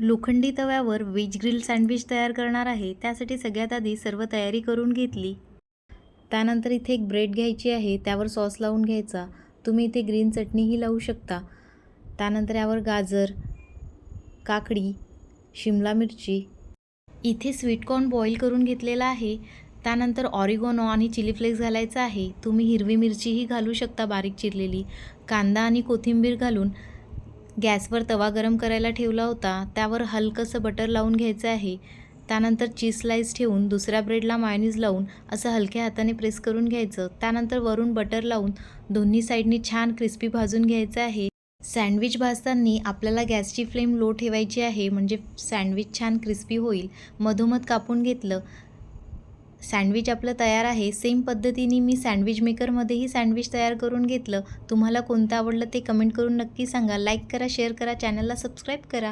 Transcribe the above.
लोखंडी तव्यावर veg grill sandwich तयार करणार आहे. त्यासाठी सगळ्यात आधी सर्व तयारी करून घेतली. त्यानंतर इथे एक ब्रेड घ्यायची आहे, त्यावर सॉस लावून घ्यायचा. तुम्ही इथे ग्रीन चटणीही लावू शकता. त्यानंतर यावर गाजर, काकडी, शिमला मिरची, इथे स्वीट कॉर्न बॉईल करून घेतलेला आहे. त्यानंतर ऑरिगॅनो आणि चिली फ्लेक्स घालायचा आहे. तुम्ही हिरवी मिरचीही घालू शकता बारीक चिरलेली. कांदा आणि कोथिंबीर घालून गॅसवर तवा गरम करायला ठेवला होता. त्यावर हलकंसं बटर लावून घ्यायचं आहे. त्यानंतर चीज स्लाइस ठेवून दुसऱ्या ब्रेडला मायोनीज लावून असं हलक्या हाताने प्रेस करून घ्यायचं. त्यानंतर वरून बटर लावून दोन्ही साईडनी छान क्रिस्पी भाजून घ्यायचं आहे. सँडविच भाजताना आपल्याला गॅसची फ्लेम लो ठेवायची आहे, म्हणजे सँडविच छान क्रिस्पी होईल. मधोमध कापून घेतलं. सँडविच आपलं तयार आहे. सेम पद्धतीने मी सँडविच मेकरमध्येही सँडविच तयार करून घेतलं. तुम्हाला कोणतं आवडलं ते कमेंट करून नक्की सांगा. लाईक करा, शेअर करा, चॅनलला सबस्क्राईब करा.